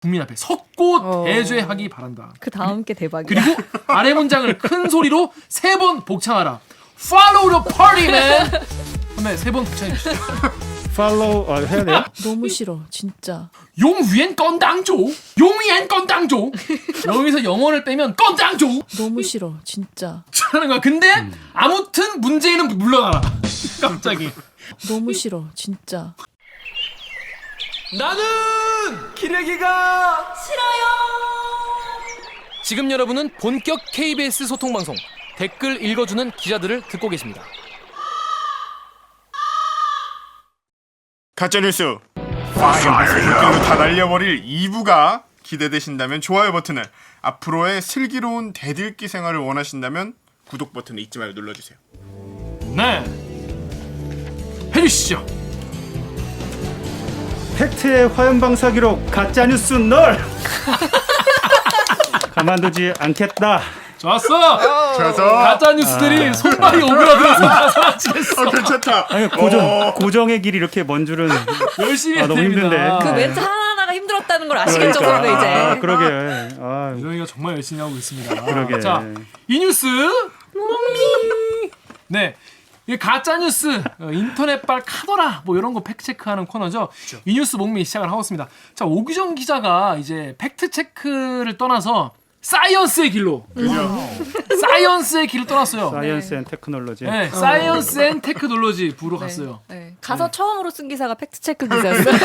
국민 앞에 섰고 대죄하기 바란다. 그 다음 게 대박이야. 그리고 아래 문장을 큰 소리로 3번 복창하라. Follow the party, man. 그러면 3번 복창해 주시죠. Follow 해야 돼요? 너무 싫어, 진짜. 용위엔 건당조. 용위엔 건당조. 여기서 영어를 빼면 건당조. 너무 싫어, 진짜. 하는 거야. 근데 아무튼 문재인은 물러나라. 갑자기. 너무 싫어, 진짜. 나는 기레기가 싫어요. 지금 여러분은 본격 KBS 소통 방송 댓글 읽어주는 기자들을 듣고 계십니다. 가짜뉴스 댓글로 다 날려버릴 2부가 기대되신다면 좋아요 버튼을, 앞으로의 슬기로운 대들기 생활을 원하신다면 구독 버튼을 잊지 말고 눌러주세요. 네, 해주시죠. 팩트의 화염방사 기록 가짜뉴스 널 가만두지 않겠다. 좋았어. 좋아서 가짜 뉴스들이 손발이 오그라들어서 사라지겠어. 괜찮다. 아니, 고정의 길이 이렇게 먼 줄은 열심히 해야 너무 됩니다. 힘든데. 그 멘트 하나하나가 힘들었다는 걸 아시겠죠, 그러니까. 선배 이제. 그러게. 유정이가 정말 열심히 하고 있습니다. 그러게. 자, 이 뉴스 네, 이 가짜 뉴스 인터넷발 카더라 뭐 이런 거 팩트 체크하는 코너죠. 그렇죠. 이 뉴스 목미 시작을 하고 있습니다. 자, 오규정 기자가 이제 팩트 체크를 떠나서 사이언스의 길로, 사이언스의 길을 떠났어요. 사이언스 앤 테크놀로지. 네, 사이언스 앤 테크놀로지 부로 갔어요. 네. 가서 처음으로 쓴 기사가 팩트체크 기사였어요.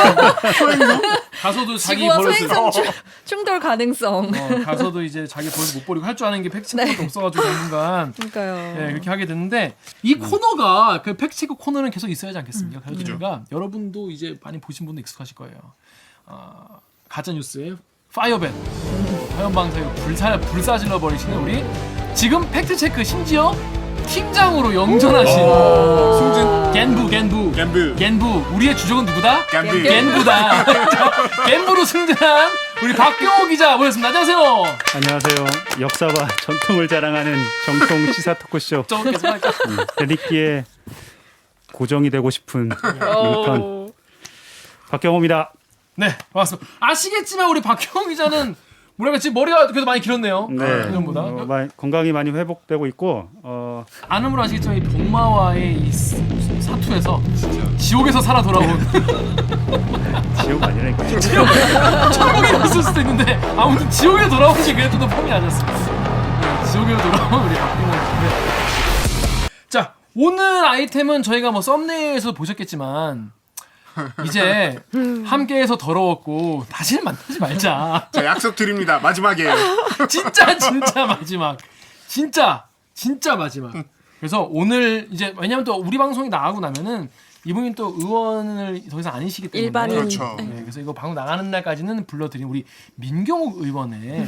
가서도 자기 지구와 버릇을 소행성 충돌 가능성. 가서도 이제 자기 버릇 못 버리고 할 줄 아는 게 팩트체크밖에 없어가지고 당분간 그러니까요. 네, 그렇게 하게 됐는데 이 코너가 그 팩트체크 코너는 계속 있어야 하지 않겠습니까? 그래서 저희가 여러분도 이제 많이 보신 분도 익숙하실 거예요. 가짜 뉴스의 파이어밴, 화염방사에 불사질러 버리시는 우리 지금 팩트체크 심지어 팀장으로 영전하신 승진 겐부 우리의 주적은 누구다? 겐부. 겐부다. 겐부로 승진한 우리 박경호 기자 모셨습니다. 안녕하세요. 안녕하세요. 역사와 전통을 자랑하는 정통 시사 토크쇼 저 계속 할까? 대립기에 고정이 되고 싶은 인턴 박경호입니다. 네, 반갑습니다. 아시겠지만 우리 박경호 기자는 뭐랄까 지금 머리가 그래도 많이 길었네요. 네. 예전보다. 건강이 많이 회복되고 있고 아는으로 아시겠지만 이 복마와의 이 사투에서 지옥에서 살아 돌아온 지옥 아니라니까. 천국에 있을 수도 있는데 아무튼 지옥에 돌아온 게 그래도 또 폼이 아니었습니다. 네, 지옥에 돌아온 우리 박경호 기자. 자, 오늘 아이템은 저희가 뭐 썸네일에서 보셨겠지만 이제 함께해서 더러웠고 다시는 만나지 말자. 자, 약속 드립니다. 마지막이에요. 진짜 마지막. 진짜 마지막. 그래서 오늘 이제 왜냐면 또 우리 방송이 나가고 나면은 이분이 또 의원을 더 이상 아니시기 때문에 일반인. 그렇죠. 네, 그래서 이거 방송 나가는 날까지는 불러드린 우리 민경욱 의원의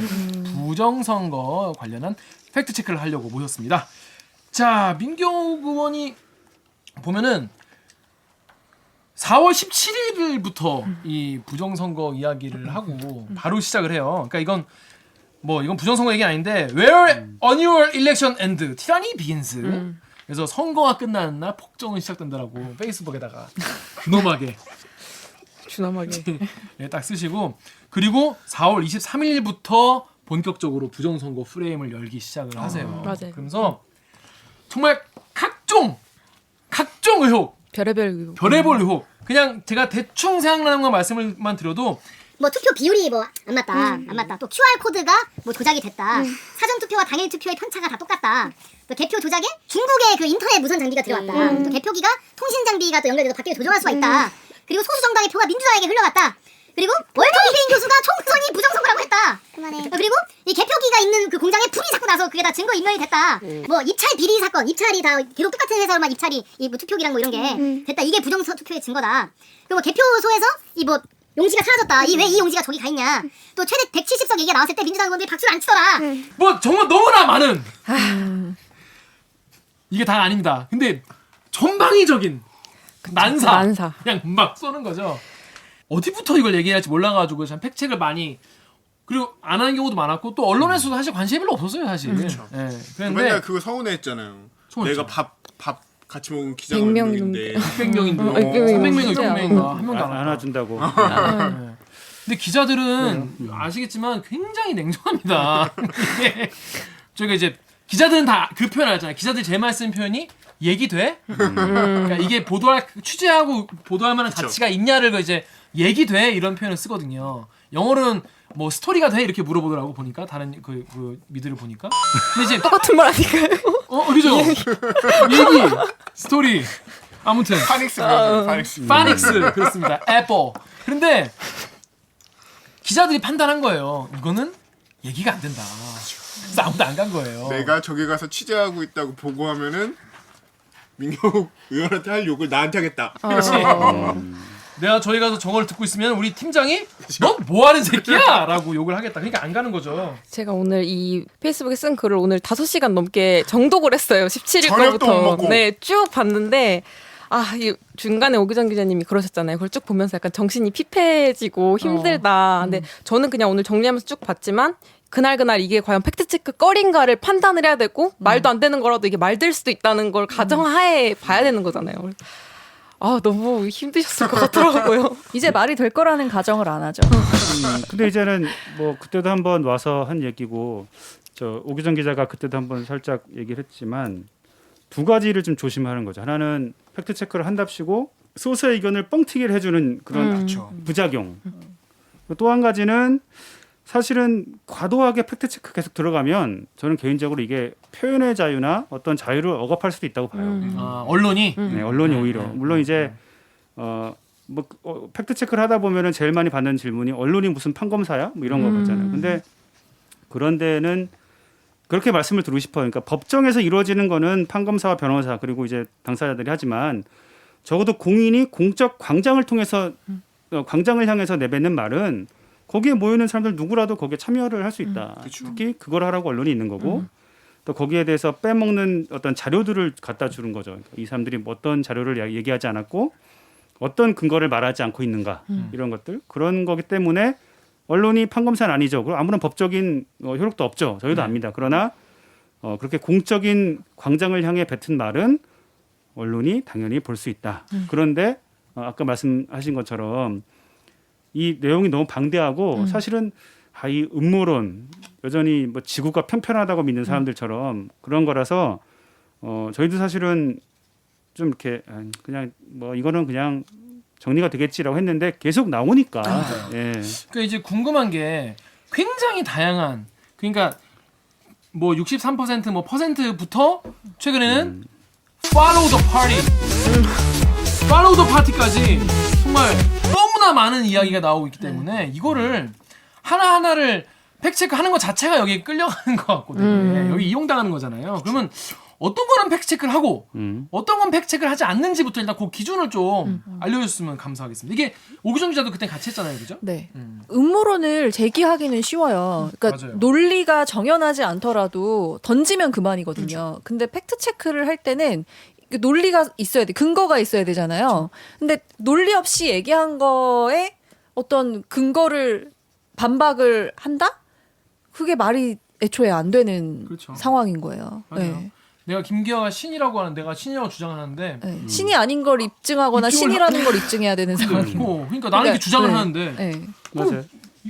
부정선거 관련한 팩트 체크를 하려고 모셨습니다. 자, 민경욱 의원이 보면은 4월 17일부터 이 부정선거 이야기를 하고 바로 시작을 해요. 그러니까 이건 부정선거 얘기 아닌데 Where annual election end, tyranny begins. 그래서 선거가 끝나는 날 폭정은 시작된다라고 페이스북에다가 근엄하게 주남하게. 네, 딱 쓰시고, 그리고 4월 23일부터 본격적으로 부정선거 프레임을 열기 시작을 하세요. 맞아요. 그러면서 정말 각종 의혹, 별의별 별의별 의혹. 그냥 제가 대충 생각나는 거 말씀을만 드려도 뭐 투표 비율이 뭐 안 맞다, 안 맞다. 또 QR 코드가 뭐 조작이 됐다. 사전 투표와 당일 투표의 편차가 다 똑같다. 또 개표 조작에 중국의 그 인터넷 무선 장비가 들어갔다. 또 개표기가 통신 장비가 또 연결돼서 밖에 조정할 수가 있다. 그리고 소수 정당의 표가 민주당에게 흘러갔다. 그리고 월드 미세인 교수가 총선이 부정선거라고 했다. 그리고 이 개표기가 있는 그 공장에 불이 자꾸 나서 그게 다 증거 인멸이 됐다. 뭐 입찰 비리 사건, 입찰이 다 계속 똑같은 회사로만 입찰이 이 뭐 투표기랑 뭐 이런 게 됐다. 이게 부정 투표의 증거다. 그리고 뭐 개표소에서 이 뭐 용지가 사라졌다. 왜 이 용지가 저기 가 있냐. 또 최대 170석 얘기가 나왔을 때 민주당 의원들이 박수를 안 치더라. 뭐 정말 너무나 많은 이게 다 아닙니다. 근데 전방위적인 난사. 그냥 막 쏘는 거죠. 어디부터 이걸 얘기해야 할지 몰라가지고 참 팩트체크를 많이, 그리고 안 하는 경우도 많았고, 또 언론에서도 사실 관심이 별로 없었어요 사실. 그렇죠. 네, 맨날 그런데 그거 서운해했잖아요. 서운했죠. 내가 밥 같이 먹은 기자가 100명 100명인데 600명인데 600 명. 300명인가 진짜. 600명인가 한 명도 안 왔다. 안아준다고. 네. 근데 기자들은 아시겠지만 굉장히 냉정합니다. 이게 저희가 이제 기자들은 다 그 표현 알잖아요. 기자들 제일 많이 쓰는 표현이 얘기돼? 그러니까 이게 취재하고 보도할 만한 가치가 있냐를 이제 얘기돼 이런 표현을 쓰거든요. 영어로는 뭐 스토리가 돼 이렇게 물어보더라고 보니까 다른 그 미드를 보니까. 근데 이제 똑같은 말 아닌가요? 그죠? 얘기, 스토리. 아무튼 파닉스 그러죠. 파닉스. 파닉스 그렇습니다. 애플. 그런데 기자들이 판단한 거예요. 이거는 얘기가 안 된다. 그래서 아무도 안 간 거예요. 내가 저기 가서 취재하고 있다고 보고하면은 민경욱 의원한테 할 욕을 나한테 하겠다. 그렇지. 내가 저희 가서 저걸 듣고 있으면 우리 팀장이 넌 뭐하는 새끼야? 라고 욕을 하겠다. 그러니까 안 가는 거죠. 제가 오늘 이 페이스북에 쓴 글을 오늘 5시간 넘게 정독을 했어요. 17일 저녁도 못 거부터. 먹고. 네, 쭉 봤는데 이 중간에 오기정 기자님이 그러셨잖아요. 그걸 쭉 보면서 약간 정신이 피폐해지고 힘들다. 근데 저는 그냥 오늘 정리하면서 쭉 봤지만 그날 이게 과연 팩트체크 거리인가를 판단을 해야 되고 말도 안 되는 거라도 이게 말될 수도 있다는 걸 가정하에 봐야 되는 거잖아요. 너무 힘드셨을 것 같더라고요. 이제 말이 될 거라는 가정을 안 하죠. 근데 이제는 뭐 그때도 한번 와서 한 얘기고 저 오기정 기자가 그때도 한번 살짝 얘기를 했지만 두 가지를 좀 조심하는 거죠. 하나는 팩트 체크를 한답시고 소수의 의견을 뻥튀기를 해주는 그런 부작용. 또 한 가지는 사실은 과도하게 팩트 체크 계속 들어가면 저는 개인적으로 이게 표현의 자유나 어떤 자유를 억압할 수도 있다고 봐요. 언론이 네, 언론이 오히려 물론 이제 팩트 체크를 하다 보면은 제일 많이 받는 질문이 언론이 무슨 판검사야? 뭐 이런 거 같잖아요. 근데 그런 데는 그렇게 말씀을 드리고 싶어요. 그러니까 법정에서 이루어지는 거는 판검사와 변호사 그리고 이제 당사자들이 하지만 적어도 공인이 공적 광장을 통해서 광장을 향해서 내뱉는 말은 거기에 모이는 사람들 누구라도 거기에 참여를 할 수 있다. 특히 그걸 하라고 언론이 있는 거고 또 거기에 대해서 빼먹는 어떤 자료들을 갖다 주는 거죠. 그러니까 이 사람들이 어떤 자료를 얘기하지 않았고 어떤 근거를 말하지 않고 있는가 이런 것들 그런 거기 때문에 언론이 판검사는 아니죠. 그리고 아무런 법적인 효력도 없죠. 저희도 압니다. 그러나 그렇게 공적인 광장을 향해 뱉은 말은 언론이 당연히 볼 수 있다. 그런데 아까 말씀하신 것처럼 이 내용이 너무 방대하고 사실은 이 음모론 여전히 뭐 지구가 편편하다고 믿는 사람들처럼 그런 거라서 저희도 사실은 좀 이렇게 그냥 뭐 이거는 그냥 정리가 되겠지라고 했는데 계속 나오니까. 예. 그러니까 이제 궁금한 게 굉장히 다양한 그러니까 뭐 63% 뭐 퍼센트부터 최근에는 follow the party, follow the party까지 정말 너무나 많은 이야기가 나오고 있기 때문에 이거를 하나하나를 팩트체크하는 것 자체가 여기 끌려가는 것 같거든요. 여기 이용당하는 거잖아요. 그러면 어떤 거는 팩트체크를 하고 어떤 건 팩트체크를 하지 않는지부터 일단 그 기준을 좀 알려줬으면 감사하겠습니다. 이게 오기정 기자도 그때 같이 했잖아요. 그죠? 네. 음모론을 제기하기는 쉬워요. 그러니까 맞아요. 논리가 정연하지 않더라도 던지면 그만이거든요. 근데 팩트 체크를 할 때는 논리가 있어야 돼. 근거가 있어야 되잖아요. 근데 논리 없이 얘기한 거에 어떤 근거를 반박을 한다? 그게 말이 애초에 안 되는 그렇죠. 상황인 거예요. 맞아요. 네. 내가 김기화가 신이라고 하는 내가 신이라고 주장하는데 네. 신이 아닌 걸 입증하거나 입증을 신이라는 걸 입증해야 되는 상황이. 그러니까 나는 이렇게 주장을 네. 하는데 네. 맞아요.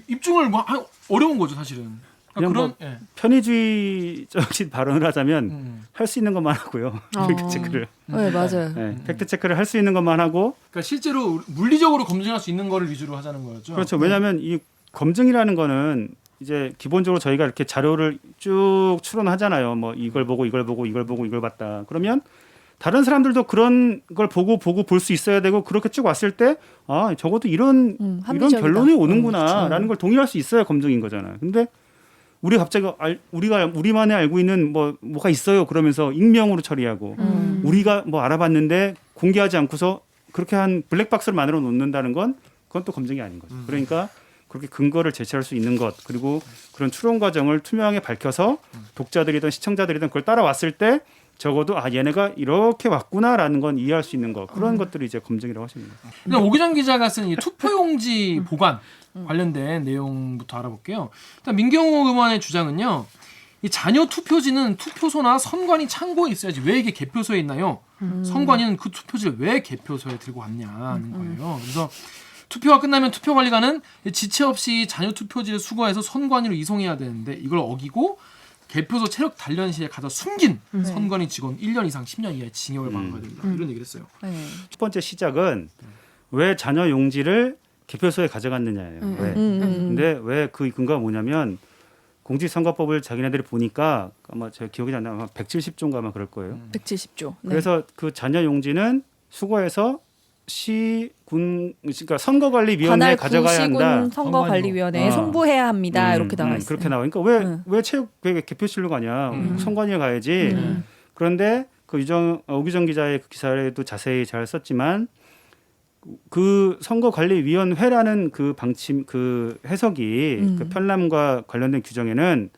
입증을 뭐 어려운 거죠 사실은. 그냥 그런 뭐 편의주의적인 발언을 하자면 할 수 있는 것만 하고요. 팩트 체크를. 네, 맞아요. 네, 팩트 체크를 할 수 있는 것만 하고 그러니까 실제로 물리적으로 검증할 수 있는 거를 위주로 하자는 거였죠. 그렇죠. 왜냐하면 이 검증이라는 거는 이제 기본적으로 저희가 이렇게 자료를 쭉 추론하잖아요. 뭐 이걸 보고 이걸 보고 이걸 보고 이걸 봤다. 그러면 다른 사람들도 그런 걸 보고 볼 수 있어야 되고 그렇게 쭉 왔을 때 적어도 이런 합리적이다. 결론이 오는구나라는 걸 동의할 수 있어야 검증인 거잖아요. 근데 우리 갑자기 우리만의 알고 있는 뭐가 있어요. 그러면서 익명으로 처리하고 우리가 뭐 알아봤는데 공개하지 않고서 그렇게 한 블랙박스를 만들어 놓는다는 건 그건 또 검증이 아닌 거죠. 그러니까 그렇게 근거를 제시할 수 있는 것 그리고 그런 추론 과정을 투명하게 밝혀서 독자들이든 시청자들이든 그걸 따라왔을 때 적어도 얘네가 이렇게 왔구나라는 건 이해할 수 있는 것 그런 것들이 이제 검증이라고 하십니다. 그냥 오기정 기자가 쓴 이 투표용지 보관 관련된 내용부터 알아볼게요. 일단 민경욱 의원의 주장은요. 이 잔여 투표지는 투표소나 선관위 창고에 있어야지 왜 이게 개표소에 있나요? 선관위는 그 투표지를 왜 개표소에 들고 왔냐는 거예요. 그래서 투표가 끝나면 투표관리관은 지체 없이 잔여 투표지를 수거해서 선관위로 이송해야 되는데 이걸 어기고 개표소 체력 단련 시에 가다 숨긴 선관위 직원 1년 이상 10년 이하의 징역을 받아야 됩니다. 이런 얘기를 했어요. 네. 첫 번째 시작은 왜 잔여 용지를 개표소에 가져갔느냐예요. 왜? 근데 왜 그 근거가 뭐냐면 공직선거법을 자기네들이 보니까 아마 제가 기억이 안 나면 170조인가 아마 그럴 거예요. 170조. 네. 그래서 그 잔여 용지는 수거해서 시군 그러니까 선거관리위원회에 가져가야 한다. 관할 선거관리위원회에 송부해야 합니다. 이렇게 나와 있어요. 그렇게 나오니까 왜 체육 개표실로 가냐? 선관위에 가야지. 그런데 그 오규정 기자의 그 기사에도 자세히 잘 썼지만 그 선거관리위원회라는 그 방침 그 해석이 그 편람과 관련된 규정에는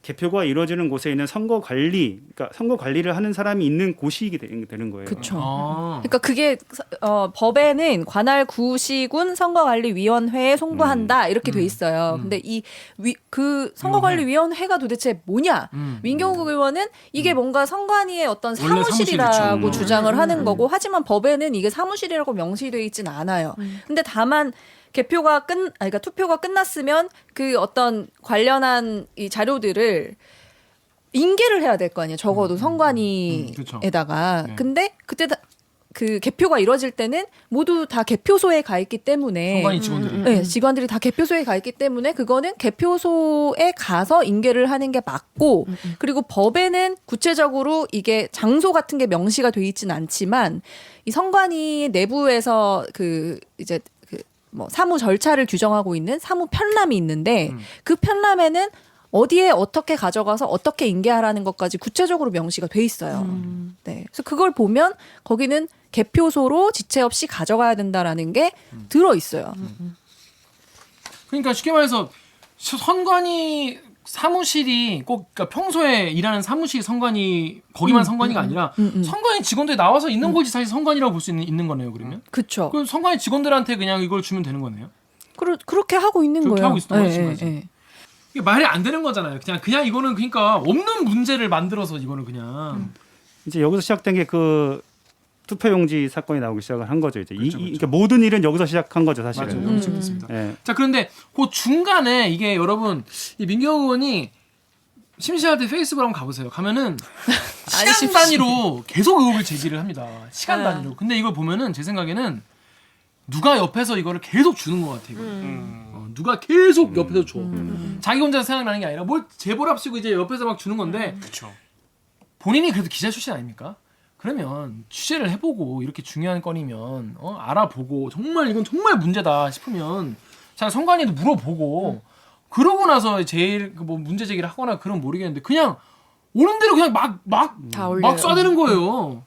개표가 이루어지는 곳에 있는 그러니까 선거 관리를 하는 사람이 있는 곳이 되는 거예요. 그렇죠. 아. 그러니까 그게 법에는 관할 구시군 선거관리위원회에 송부한다 이렇게 돼 있어요. 근데 그 선거관리위원회가 도대체 뭐냐? 민경욱 의원은 이게 뭔가 선관위의 어떤 원래 사무실이라고 사무실이죠. 주장을 하는 거고 하지만 법에는 이게 사무실이라고 명시되어 있지는 않아요. 근데 다만 그러니까 투표가 끝났으면 그 어떤 관련한 이 자료들을 인계를 해야 될 거 아니에요. 적어도 선관위에다가. 네. 근데 그때 그 개표가 이루어질 때는 모두 다 개표소에 가 있기 때문에 선관위 직원들이. 네, 직원들이 다 개표소에 가 있기 때문에 그거는 개표소에 가서 인계를 하는 게 맞고 그리고 법에는 구체적으로 이게 장소 같은 게 명시가 돼 있지는 않지만 이 선관위 내부에서 그 이제 뭐 사무 절차를 규정하고 있는 사무 편람이 있는데 그 편람에는 어디에 어떻게 가져가서 어떻게 인계하라는 것까지 구체적으로 명시가 돼 있어요. 네. 그래서 그걸 보면 거기는 개표소로 지체 없이 가져가야 된다라는 게 들어 있어요. 그러니까 쉽게 말해서 선관위 사무실이 꼭 그러니까 평소에 일하는 사무실 선관위 거기만 선관위가 아니라 선관위 직원들이 나와서 있는 곳이 사실 선관위라고 볼 수 있는 거네요. 그러면 그렇죠. 그 선관위 직원들한테 그냥 이걸 주면 되는 거네요. 그렇게 하고 있는 그렇게 거예요. 하고 있었던 거죠, 지금까지. 이게 말이 안 되는 거잖아요. 그냥 이거는 그러니까 없는 문제를 만들어서 이거는 그냥 이제 여기서 시작된 게 그 투표용지 사건이 나오기 시작을 한 거죠. 이제 그렇죠. 그러니까 모든 일은 여기서 시작한 거죠, 사실은. 맞아요. 시작됐습니다. 예. 자 그런데 그 중간에 이게 여러분 이 민경욱 의원이 심심할 때 페이스북 한번 가보세요. 가면은 시간 단위로 계속 의혹을 제기를 합니다. 시간 단위로. 근데 이걸 보면은 제 생각에는 누가 옆에서 이거를 계속 주는 것 같아요. 누가 계속 옆에서 줘. 자기 혼자 생각나는 게 아니라 뭘 제보랍시고 이제 옆에서 막 주는 건데 그렇죠. 본인이 그래도 기자 출신 아닙니까? 그러면 취재를 해보고 이렇게 중요한 건이면 알아보고 정말 이건 정말 문제다 싶으면 자 선관위도 물어보고 그러고 나서 제일 뭐 문제 제기를 하거나 그런 모르겠는데 그냥 오는 대로 그냥 막 쏴대는 거예요.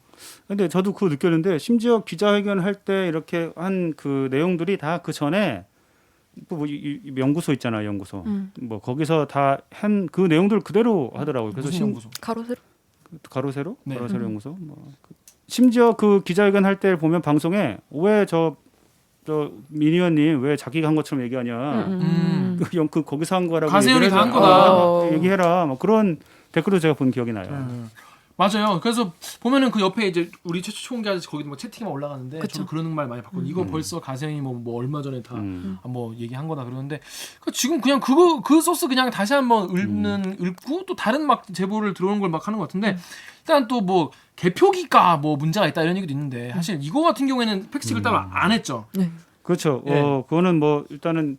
근데 저도 그거 느꼈는데 심지어 기자회견 할 때 이렇게 한 그 내용들이 다 그 전에 뭐 이 연구소 있잖아요, 연구소. 뭐 거기서 다 한 그 내용들 그대로 하더라고요. 그래서 무슨 연구소? 가로세로? 네. 가로세로 연구소. 심지어 그 기자회견 할 때 보면 방송에 왜 저 민 의원님 왜 자기가 한 것처럼 얘기하냐. 그 거기서 한 거라고 가세현이 얘기를 다 한 해서 거다. 얘기해라. 뭐 그런 댓글도 제가 본 기억이 나요. 맞아요. 그래서 보면은 그 옆에 이제 우리 최초 총기 아저씨 거기도 뭐 채팅만 올라가는데 저도 그런 말 많이 봤거든요. 이거 벌써 가세현이 뭐 얼마 전에 다 뭐 얘기한 거다 그러는데 지금 그냥 그 소스 그냥 다시 한번 읊고 또 다른 막 제보를 들어오는 걸 막 하는 것 같은데 일단 또 뭐 개표기가 뭐 문제가 있다 이런 얘기도 있는데 사실 이거 같은 경우에는 팩트체크를 따로 안 했죠. 그렇죠. 예. 그거는 뭐 일단은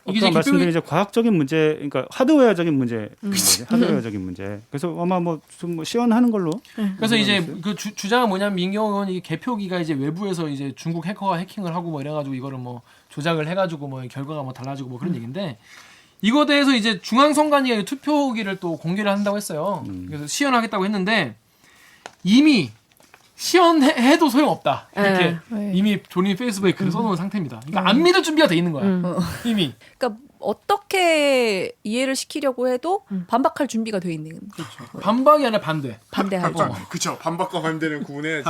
이게 아까 이제 말씀드린 이제 과학적인 문제, 그러니까 하드웨어적인 문제, 하드웨어적인 문제. 그래서 아마 뭐 좀 시연하는 걸로. 그래서 이제 그 주장은 뭐냐면 민경욱 의원이 개표기가 이제 외부에서 이제 중국 해커가 해킹을 하고 뭐 이래가지고 이거를 뭐 조작을 해가지고 뭐 결과가 뭐 달라지고 뭐 그런 얘기인데 이거에 대해서 이제 중앙선관위가 투표기를 또 공개를 한다고 했어요. 그래서 시연하겠다고 했는데 이미 시연해도 소용없다. 이렇게 이미 본인 페이스북에 글을 써놓은 상태입니다. 그러니까 안 믿을 준비가 돼 있는 거야. 이미. 그러니까 어떻게 이해를 시키려고 해도 반박할 준비가 돼 있는. 그렇죠. 반박이 아니라 반대. 반대하죠. 그렇죠. 반박과 반대는 구분해.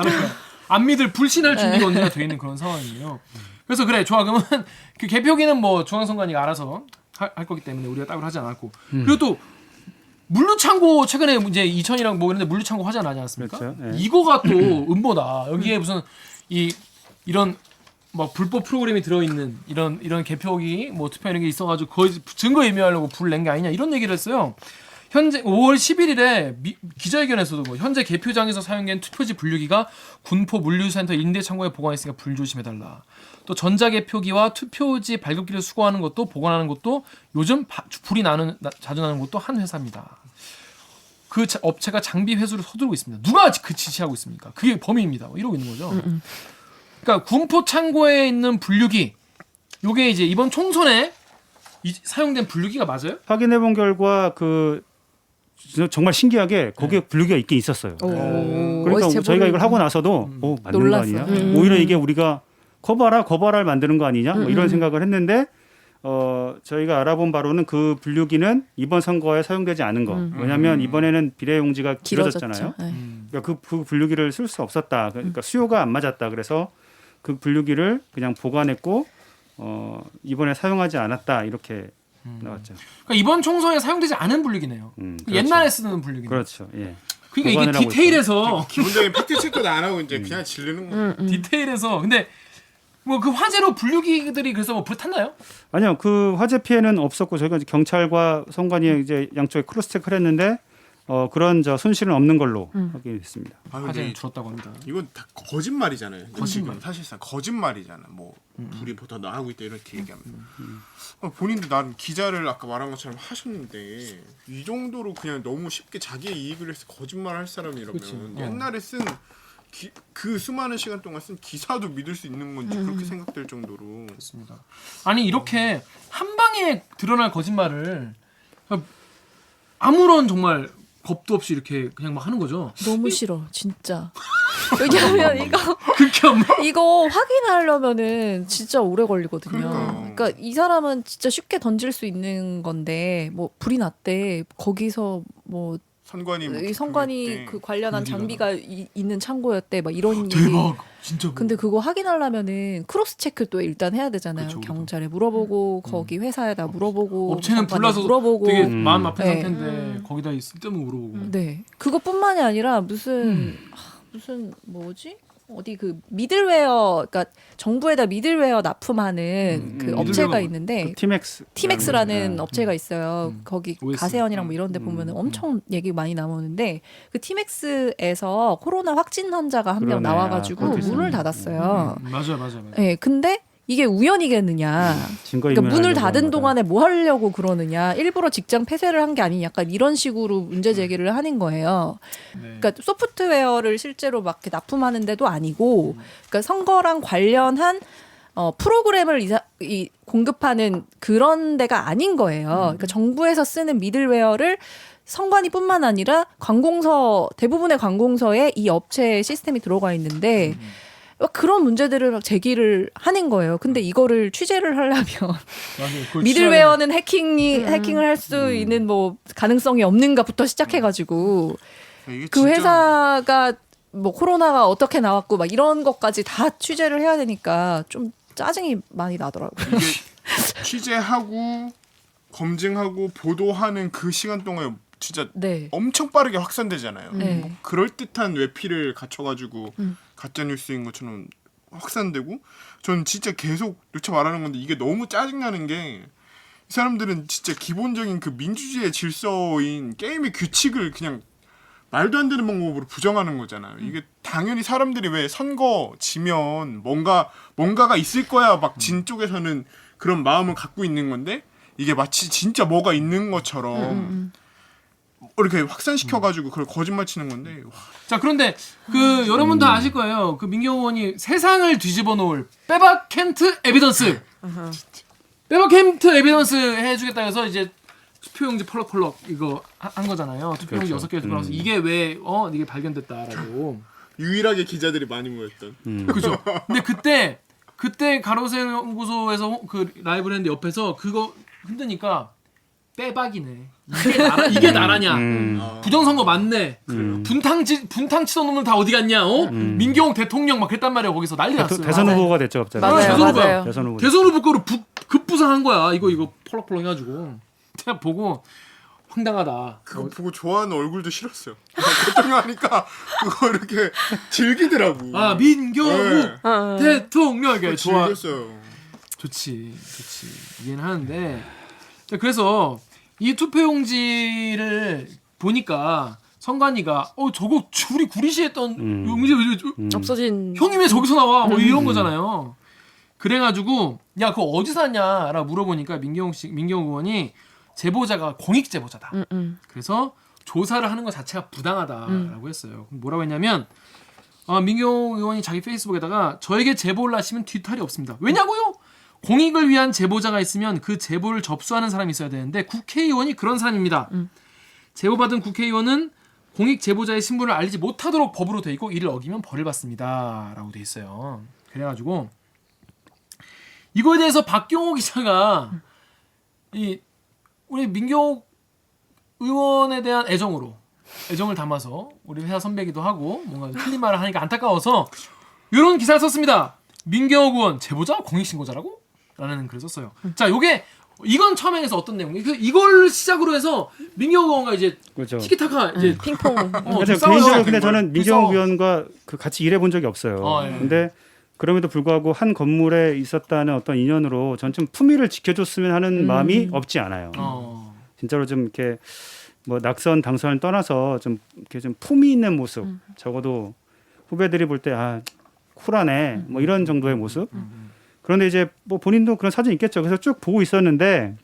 안 믿을 불신할 준비가 언제나 돼 있는 그런 상황이에요. 그래서 그래 좋아 그러면 그 개표기는 뭐 중앙선관위가 알아서 할 거기 때문에 우리가 따로 하지 않았고 그리고 또 물류창고 최근에 이제 이천이랑 뭐 이런데 물류창고 화제 나지 않았습니까? 그렇죠. 네. 이거가 또 음보다 여기에 무슨 이런 막 불법 프로그램이 들어있는 이런 개표기 뭐 투표 이런 게 있어가지고 거의 증거 인멸하려고 불 낸 게 아니냐 이런 얘기를 했어요. 현재 5월 11일에 기자회견에서도 뭐 현재 개표장에서 사용된 투표지 분류기가 군포 물류센터 인대 창고에 보관했으니까 불조심해달라. 또 전자개표기와 투표지 발급기를 수거하는 것도 보관하는 것도 요즘 불이 자주 나는 것도 한 회사입니다. 그 업체가 장비 회수를 서두르고 있습니다. 누가 그 지시하고 있습니까? 그게 범인입니다. 뭐 이러고 있는 거죠. 그러니까 군포 창고에 있는 분류기, 요게 이제 이번 총선에 사용된 분류기가 맞아요? 확인해 본 결과 정말 신기하게 거기에 분류기가 있긴 있었어요. 그러니까 저희가 이걸 하고 나서도 맞는 놀랐어요. 거 아니냐? 오히려 이게 우리가 거봐라를 만드는 거 아니냐? 뭐 이런 생각을 했는데 저희가 알아본 바로는 그 분류기는 이번 선거에 사용되지 않은 거. 왜냐하면 이번에는 비례용지가 길어졌잖아요. 그러니까 그 분류기를 쓸 수 없었다. 그러니까 수요가 안 맞았다. 그래서 그 분류기를 그냥 보관했고 이번에 사용하지 않았다. 이렇게 나왔죠. 그러니까 이번 총선에 사용되지 않은 분류기네요. 그렇죠. 옛날에 쓰는 분류기. 그렇죠. 예. 그러니까 이게 보관을 하고 디테일에서 기본적인 팩트 체크도 안 하고 이제 그냥 지르는 거. 디테일에서 근데 뭐 그 화재로 분류기들이 그래서 뭐 불 탔나요? 아니요, 그 화재 피해는 없었고 저희가 이제 경찰과 선관위 이제 양쪽에 크로스 체크를 했는데 그런 손실은 없는 걸로 확인했습니다. 화재는 줄었다고 합니다. 이건 다 거짓말이잖아요. 거짓말. 지금 사실상 거짓말이잖아. 뭐 불이 더 나가고 있다 이렇게 얘기하면 본인도 난 기자를 아까 말한 것처럼 하셨는데 이 정도로 그냥 너무 쉽게 자기의 이익을 위해서 거짓말할 사람이라면 그치. 옛날에 쓴 그 수많은 시간 동안 쓴 기사도 믿을 수 있는 건지 그렇게 생각될 정도로. 그렇습니다. 아니 이렇게 한 방에 드러날 거짓말을 아무런 정말 겁도 없이 이렇게 그냥 막 하는 거죠. 너무 싫어, 진짜. 왜냐하면 극혐. 이거 확인하려면은 진짜 오래 걸리거든요. 그러니까요. 그러니까 이 사람은 진짜 쉽게 던질 수 있는 건데 뭐 불이 났대. 거기서 뭐 선관위 뭐 이 선관위 그때 그 관련한 분리가. 장비가 있는 창고였대. 막 이런 얘기. 대박. 진짜. 근데 그거 확인하려면은 크로스 체크 또 일단 해야 되잖아요. 그쵸, 그쵸. 경찰에 물어보고 거기 회사에다 물어보고 업체는 선관위에 불나서 물어보고 되게 마음 아픈 네. 상태인데 거기다 쓸데없는 거 물어보고. 네. 그것뿐만이 아니라 무슨 뭐지? 어디 그 미들웨어, 그러니까 정부에다 미들웨어 납품하는 그 업체가 미들웨어. 있는데 티맥스라는 업체가 있어요. 거기 OS. 가세현이랑 뭐 이런 데 보면은 엄청 얘기 많이 나오는데 그 티맥스에서 코로나 확진 환자가 한 명 그러네. 나와가지고 그것도 문을 있었네. 닫았어요. 맞아요. 네, 근데 이게 우연이겠느냐. 그러니까 문을 닫은 동안에 뭐 하려고 그러느냐. 일부러 직장 폐쇄를 한 게 아닌 약간 이런 식으로 문제 제기를 하는 거예요. 네. 그러니까 소프트웨어를 실제로 막 이렇게 납품하는 데도 아니고, 그러니까 선거랑 관련한 프로그램을 공급하는 그런 데가 아닌 거예요. 그러니까 정부에서 쓰는 미들웨어를 선관위뿐만 아니라 대부분의 관공서에 이 업체의 시스템이 들어가 있는데 막 그런 문제들을 막 제기를 하는 거예요. 근데 이거를 취재를 하려면 맞아요. 그걸 미들웨어는 해킹을 할 수 있는 뭐 가능성이 없는가부터 시작해가지고 이게 그 진짜 회사가 뭐 코로나가 어떻게 나왔고 막 이런 것까지 다 취재를 해야 되니까 좀 짜증이 많이 나더라고요. 이게 취재하고 검증하고 보도하는 그 시간 동안에 진짜 네. 엄청 빠르게 확산되잖아요. 네. 그럴듯한 외피를 갖춰가지고 가짜뉴스인 것처럼 확산되고 전 진짜 계속 누차 말하는 건데 이게 너무 짜증나는 게 이 사람들은 진짜 기본적인 그 민주주의의 질서인 게임의 규칙을 그냥 말도 안 되는 방법으로 부정하는 거잖아요. 이게 당연히 사람들이 왜 선거 지면 뭔가가 있을 거야 막 진 쪽에서는 그런 마음을 갖고 있는 건데 이게 마치 진짜 뭐가 있는 것처럼 이렇게 확산시켜가지고 그걸 거짓말 치는 건데 와. 자 그런데 그 여러분도 아실 거예요. 그 민경호 의원이 세상을 뒤집어 놓을 빼박캔트 에비던스. 빼박캔트 에비던스 해주겠다 해서 이제 투표용지 펄럭펄럭 이거 한 거잖아요. 투표용지 그렇죠. 6개를 들어가서 이게 왜 이게 발견됐다라고. 유일하게 기자들이 많이 모였던 그죠. 근데 그때 가로세 연구소에서 그 라이브를 했는데 옆에서 그거 흔드니까 빼박이네. 이게 나라냐? 부정선거 맞네. 분탕 치던 놈은 다 어디 갔냐? 민경욱 대통령 막 그랬단 말이야. 거기서 난리 났어요. 대선 후보가 됐죠 갑자기. 맞아요. 맞아요. 대선 후보. 대선 후보 거로 급부상한 거야. 이거 펄럭펄럭 해가지고 제가 보고 황당하다. 그거 보고 좋아하는 얼굴도 싫었어요. 대통령하니까 그거 이렇게 즐기더라고. 아 민경욱 네. 대통령에게 좋아. 즐겼어요. 좋지. 이해는 하는데 그래서 이 투표용지를 보니까 선관위가 저거 우리 구리시했던 용지 없어진 형이 왜 저기서 나와? 뭐 이런 거잖아요. 그래가지고 야 그거 어디서 샀냐라고 물어보니까 민경욱 의원이 제보자가 공익 제보자다. 그래서 조사를 하는 것 자체가 부당하다라고 했어요. 그럼 뭐라고 했냐면 민경욱 의원이 자기 페이스북에다가 저에게 제보를 하시면 뒤탈이 없습니다. 왜냐고요? 공익을 위한 제보자가 있으면 그 제보를 접수하는 사람이 있어야 되는데 국회의원이 그런 사람입니다. 제보받은 국회의원은 공익 제보자의 신분을 알리지 못하도록 법으로 돼 있고 이를 어기면 벌을 받습니다. 라고 돼 있어요. 그래가지고 이거에 대해서 박경호 기자가 우리 민경욱 의원에 대한 애정을 담아서 우리 회사 선배기도 하고 뭔가 틀린 말을 하니까 안타까워서 이런 기사를 썼습니다. 민경욱 의원 제보자 공익신고자라고? 라는 글을 썼어요. 자, 이건 처음에서 어떤 내용이에요? 이걸 시작으로 해서 민경욱 의원과 이제 그렇죠. 티키타카 이제 핑퐁. 그래서 싸워요. 개인적으로 근데 저는 그래서- 민경욱 의원과 같이 일해본 적이 없어요. 예. 근데 그럼에도 불구하고 한 건물에 있었다는 어떤 인연으로 전 좀 품위를 지켜줬으면 하는 마음이 없지 않아요. 진짜로 좀 이렇게 뭐 낙선 당선을 떠나서 좀 이렇게 좀 품위 있는 모습, 적어도 후배들이 볼 때 쿨하네 뭐 이런 정도의 모습. 그런데 이제 뭐 본인도 그런 사진이 있겠죠. 그래서 쭉 보고 있었는데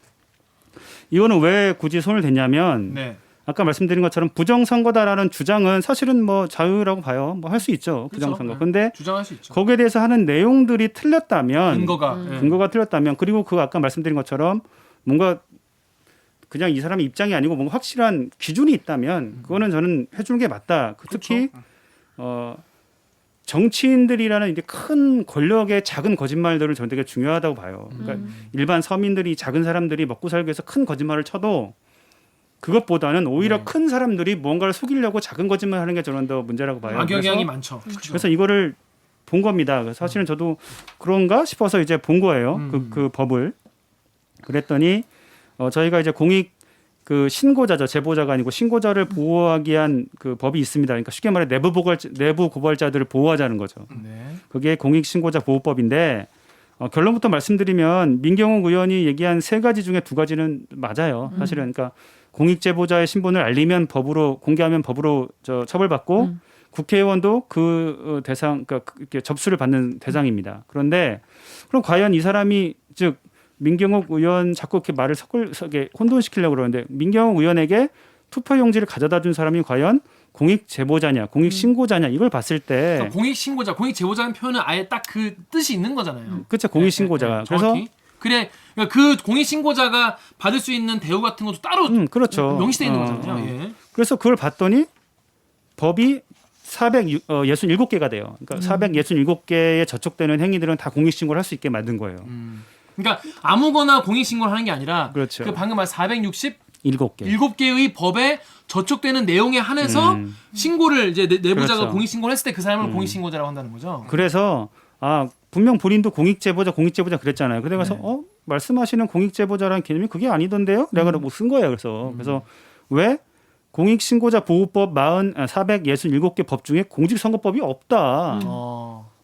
이거는 왜 굳이 손을 댔냐면 네. 아까 말씀드린 것처럼 부정선거다라는 주장은 사실은 뭐 자유라고 봐요. 뭐 할 수 있죠. 부정선거. 그렇죠. 근데 주장할 수 있죠. 거기에 대해서 하는 내용들이 틀렸다면 근거가 틀렸다면 그리고 그 아까 말씀드린 것처럼 뭔가 그냥 이 사람의 입장이 아니고 뭔가 확실한 기준이 있다면 그거는 저는 해주는 게 맞다. 특히 정치인들이라는 이제 큰 권력의 작은 거짓말들은 저는 되게 중요하다고 봐요. 그러니까 일반 서민들이 작은 사람들이 먹고 살기 위해서 큰 거짓말을 쳐도 그것보다는 오히려 큰 사람들이 뭔가를 속이려고 작은 거짓말을 하는 게 저는 더 문제라고 봐요. 악영향이 많죠. 그래서 이거를 본 겁니다. 사실은 저도 그런가 싶어서 이제 본 거예요. 그 법을. 그랬더니 저희가 이제 공익 그 신고자죠. 제보자가 아니고 신고자를 보호하기 위한 그 법이 있습니다. 그러니까 쉽게 말해 내부 고발자들을 보호하자는 거죠. 네. 그게 공익 신고자 보호법인데 결론부터 말씀드리면 민경욱 의원이 얘기한 세 가지 중에 두 가지는 맞아요. 사실은 그러니까 공익 제보자의 신분을 알리면 법으로 공개하면 법으로 처벌받고 국회의원도 그 대상 그러니까 접수를 받는 대상입니다. 그런데 그럼 과연 이 사람이 즉 민경욱 의원 자꾸 이렇게 말을 혼돈시키려고 그러는데 민경욱 의원에게 투표용지를 가져다 준 사람이 과연 공익 제보자냐, 공익 신고자냐 이걸 봤을 때 그러니까 공익 신고자, 공익 제보자는 표현은 아예 딱 그 뜻이 있는 거잖아요. 그렇죠. 공익 신고자가. 그래서 정확히. 그러니까 그 공익 신고자가 받을 수 있는 대우 같은 것도 따로 그렇죠. 명시되어 있는 거잖아요. 예. 그래서 그걸 봤더니 법이 467개가 돼요. 그러니까 467개에 저촉되는 행위들은 다 공익 신고를 할 수 있게 만든 거예요. 그러니까 아무거나 공익 신고를 하는 게 아니라 그렇죠. 그 방금 말 467개의 7개. 법에 저촉되는 내용에 한해서 신고를 이제 내부자가 그렇죠. 공익 신고를 했을 때 그 사람을 공익 신고자라고 한다는 거죠. 그래서 분명 본인도 공익 제보자 그랬잖아요. 그래 가서 말씀하시는 공익 제보자라는 개념이 그게 아니던데요? 내가 뭐 쓴 거예요. 그래서 왜 공익 신고자 보호법 467개 법 중에 공직선거법이 없다.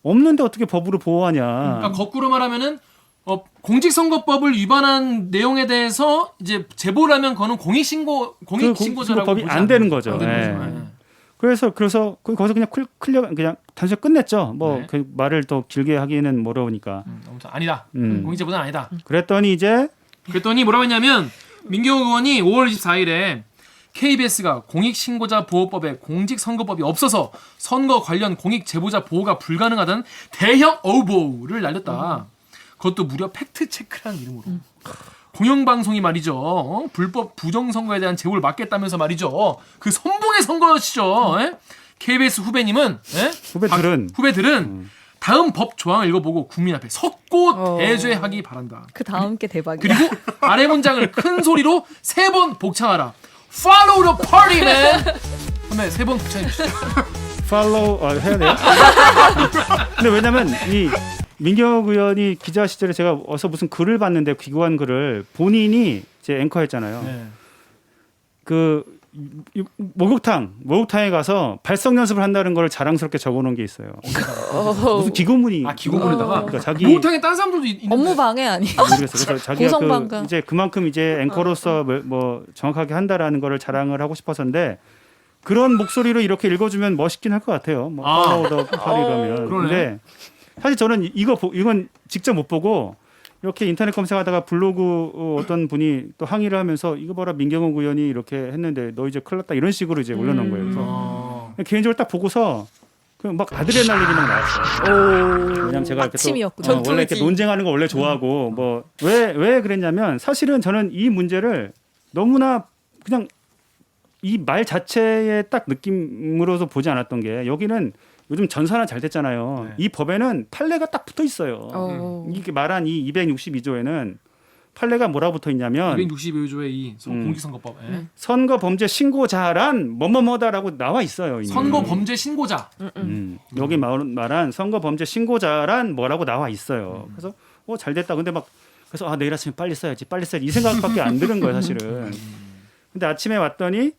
없는데 어떻게 법으로 보호하냐? 그러니까 거꾸로 말하면은 공직선거법을 위반한 내용에 대해서 이제 제보를 하면 그거는 공익 신고자라고 법이 보지 안 되는 않는 거죠. 안 되는 예. 거죠. 예. 그래서 거기서 그냥 단순히 끝냈죠. 뭐 네. 그 말을 더 길게 하기에는 어려우니까. 아무튼 아니다. 음. 공익 제보자는 아니다. 그랬더니 이제 그랬더니 뭐라고 했냐면 민경욱 의원이 5월 24일에 KBS가 공익신고자 보호법에 공직선거법이 없어서 선거 관련 공익 제보자 보호가 불가능하다는 대형 어우보를 날렸다. 그것도 무려 팩트체크라는 이름으로. 공영방송이 말이죠. 불법 부정선거에 대한 제보를 막겠다면서 말이죠. 그 선봉의 선거시죠. KBS 후배님은 후배들은 다음 법 조항을 읽어보고 국민 앞에 섰고 대죄하기 바란다. 그 다음 게 대박이야. 그리고 아래 문장을 큰 소리로 3번 복창하라. Follow the party, man. 그러면 3번 복창해 주시죠. 팔로우 해야 돼요? 근데 왜냐면 이 민경욱 의원이 기자 시절에 제가 어서 무슨 글을 봤는데 귀고한 글을 본인이 제 앵커했잖아요. 네. 목욕탕에 가서 발성 연습을 한다는 걸 자랑스럽게 적어놓은 게 있어요. 무슨 기고문이. 기고문에다가 그러니까 자기 목욕탕에 딴 사람들도 있는데. 업무 방해 아니에요? 모르겠어요. 그래서 자기가 고성방가. 이제 그만큼 이제 앵커로서 뭐 정확하게 한다라는 거를 자랑을 하고 싶어서인데 그런 목소리로 이렇게 읽어주면 멋있긴 할 것 같아요. 뭐 팔로우 더 팔 이러면. 그러네. 근데 사실 저는 이건 직접 못 보고 이렇게 인터넷 검색하다가 블로그 어떤 분이 또 항의를 하면서 이거 봐라 민경욱 의원이 이렇게 했는데 너 이제 큰일 났다 이런 식으로 이제 올려놓은 거예요. 그래서 개인적으로 딱 보고서 막 아드레날린이 막 나왔어요. 왜냐면 제가 이렇게 아침이었군요. 원래 이렇게 논쟁하는 거 원래 좋아하고 뭐 왜 그랬냐면 사실은 저는 이 문제를 너무나 그냥 이 말 자체의 딱 느낌으로서 보지 않았던 게 여기는 요즘 전산화 잘 됐잖아요. 네. 이 법에는 판례가 딱 붙어 있어요. 이게 말한 이 262조에는 판례가 뭐라 붙어 있냐면 262조의 이 공직선거법. 예. 선거 범죄 신고자란 뭐뭐뭐다라고 나와 있어요. 이미. 선거 범죄 신고자. 여기 말한 선거 범죄 신고자란 뭐라고 나와 있어요. 그래서 잘 됐다. 근데 막 그래서 내일 아침에 빨리 써야지 이 생각밖에 안 드는 거예요, 사실은. 근데 아침에 왔더니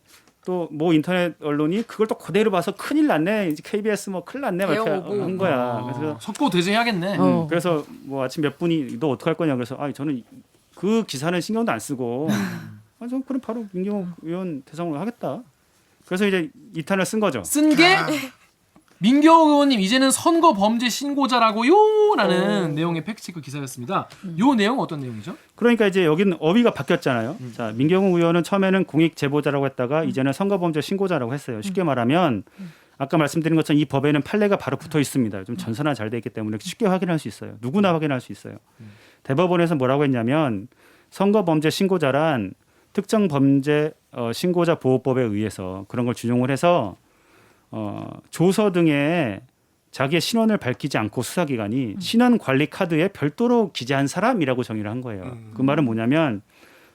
또 뭐 인터넷 언론이 그걸 또 그대로 봐서 큰일 났네. 이제 KBS 뭐 큰일 났네. 막 이렇게 한 거야. 그래서 석고 대제해야겠네. 그래서 뭐 아침 몇 분이 너 어떡할 거냐 그래서 저는 그 기사는 신경도 안 쓰고 저 그럼 바로 민경욱 의원 대상으로 하겠다. 그래서 이제 이탄을 쓴 거죠. 쓴 게 민경욱 의원님 이제는 선거 범죄 신고자라고요라는 내용의 팩트체크 기사였습니다. 요 내용 어떤 내용이죠? 그러니까 이제 여기는 어휘가 바뀌었잖아요. 자, 민경욱 의원은 처음에는 공익 제보자라고 했다가 이제는 선거 범죄 신고자라고 했어요. 쉽게 말하면 아까 말씀드린 것처럼 이 법에는 판례가 바로 붙어 있습니다. 좀 전산화 잘 돼 있기 때문에 쉽게 확인할 수 있어요. 누구나 확인할 수 있어요. 대법원에서 뭐라고 했냐면 선거 범죄 신고자란 특정 범죄 신고자 보호법에 의해서 그런 걸 준용을 해서 조서 등에 자기의 신원을 밝히지 않고 수사기관이 신원 관리 카드에 별도로 기재한 사람이라고 정의를 한 거예요. 그 말은 뭐냐면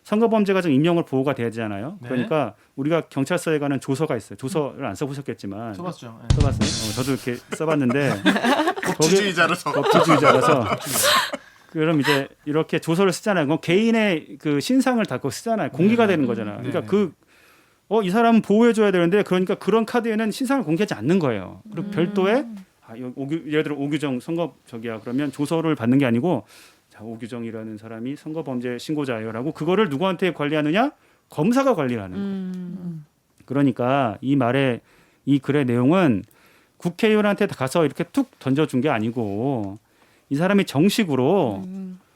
선거범죄가 좀 임명을 보호가 돼야 되잖아요. 네. 그러니까 우리가 경찰서에 가는 조서가 있어요. 조서를 안 써보셨겠지만 써봤죠. 써봤어요. 저도 이렇게 써봤는데 법치주의자로서 법치주의자라서 그럼 이제 이렇게 조서를 쓰잖아요. 그건 개인의 그 신상을 다 쓰잖아요. 공개가 되는 거잖아요. 그러니까 이 사람은 보호해줘야 되는데 그러니까 그런 카드에는 신상을 공개하지 않는 거예요. 그리고 별도의 예를 들어 오규정 선거 그러면 조서를 받는 게 아니고 자, 오규정이라는 사람이 선거범죄 신고자예요라고 그거를 누구한테 관리하느냐? 검사가 관리를 하는 거예요. 그러니까 이 말의 이 글의 내용은 국회의원한테 가서 이렇게 툭 던져준 게 아니고 이 사람이 정식으로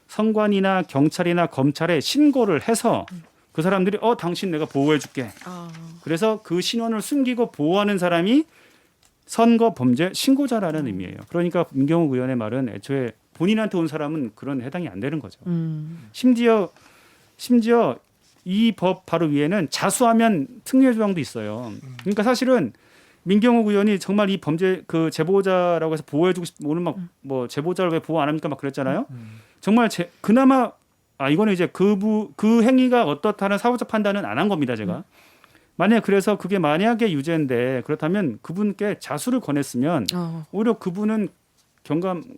선관이나 경찰이나 검찰에 신고를 해서 그 사람들이 당신 내가 보호해줄게. 그래서 그 신원을 숨기고 보호하는 사람이 선거 범죄 신고자라는 의미예요. 그러니까 민경욱 의원의 말은 애초에 본인한테 온 사람은 그런 해당이 안 되는 거죠. 심지어 이 법 바로 위에는 자수하면 특례 조항도 있어요. 그러니까 사실은 민경욱 의원이 정말 이 범죄 그 제보자라고 해서 보호해주고 오늘 막 뭐 제보자를 왜 보호 안 합니까 막 그랬잖아요. 정말 그나마 이거는 이제 그 행위가 어떻다는 사후적 판단은 안 한 겁니다, 제가. 만약 그래서 그게 만약에 유죄인데 그렇다면 그분께 자수를 권했으면 오히려 그분은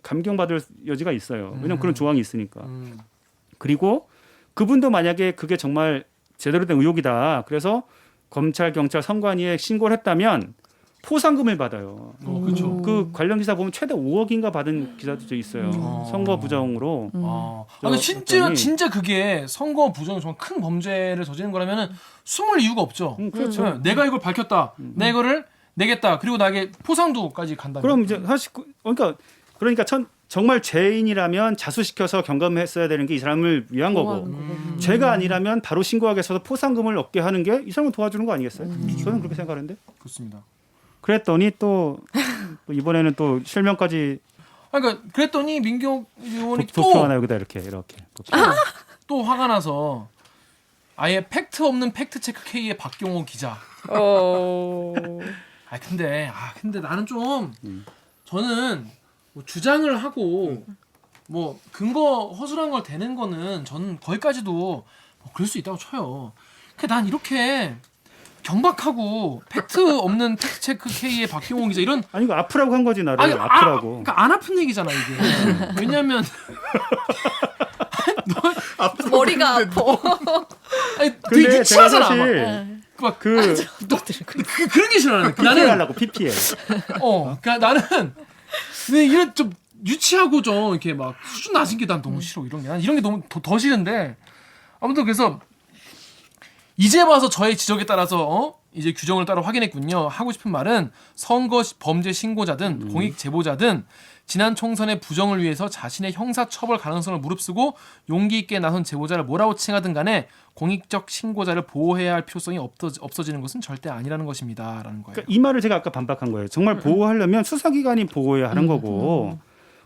감경받을 여지가 있어요. 왜냐하면 그런 조항이 있으니까. 그리고 그분도 만약에 그게 정말 제대로 된 의혹이다. 그래서 검찰, 경찰, 선관위에 신고를 했다면 포상금을 받아요. 그렇죠. 그 관련 기사 보면 최대 5억인가 받은 기사도 있어요. 선거 부정으로. 근데 진짜 그게 선거 부정이 정말 큰 범죄를 저지른 거라면은 숨을 이유가 없죠. 그렇죠. 네, 내가 이걸 밝혔다. 내가 이거를 내겠다. 그리고 나에게 포상도까지 간다. 그럼 이제 사실 그러니까 정말 죄인이라면 자수시켜서 경감했어야 되는 게 이 사람을 위한 거고 죄가 아니라면 바로 신고하겠어서 포상금을 얻게 하는 게 이 사람을 도와주는 거 아니겠어요? 저는 그렇게 생각하는데. 그렇습니다. 그랬더니 또 이번에는 또 실명까지. 그러니까 그랬더니 민경욱 의원이 도표 하나 여기다 이렇게 또 화가 나서 아예 팩트 없는 팩트 체크 K의 박경호 기자. 근데 나는 좀 저는 뭐 주장을 하고 뭐 근거 허술한 걸 대는 거는 저는 거기까지도 뭐 그럴 수 있다고 쳐요. 근데 난 이렇게 경박하고 팩트 없는 팩트 체크 K의 박경호 기자 이런 이거 아프라고 한 거지 나를 아프라고. 그러니까 안 아픈 얘기잖아 이게. 왜냐면 머리가 아파. 되게 유치하잖아. 사실 막 그 그런 게 싫어 나는. PPL 하려고 PPL. 그러니까 나는 근데 이런 좀 유치하고 좀 이렇게 막 수준 낮은 게 난 너무 싫어 이런 게. 난 이런 게 너무 더 싫은데 아무튼 그래서 이제 와서 저의 지적에 따라서 이제 규정을 따로 확인했군요. 하고 싶은 말은 선거 범죄 신고자든 공익 제보자든 지난 총선의 부정을 위해서 자신의 형사처벌 가능성을 무릅쓰고 용기 있게 나선 제보자를 뭐라고 칭하든 간에 공익적 신고자를 보호해야 할 필요성이 없어지는 것은 절대 아니라는 것입니다. 라는 거예요. 그러니까 이 말을 제가 아까 반박한 거예요. 정말 보호하려면 수사기관이 보호해야 하는 거고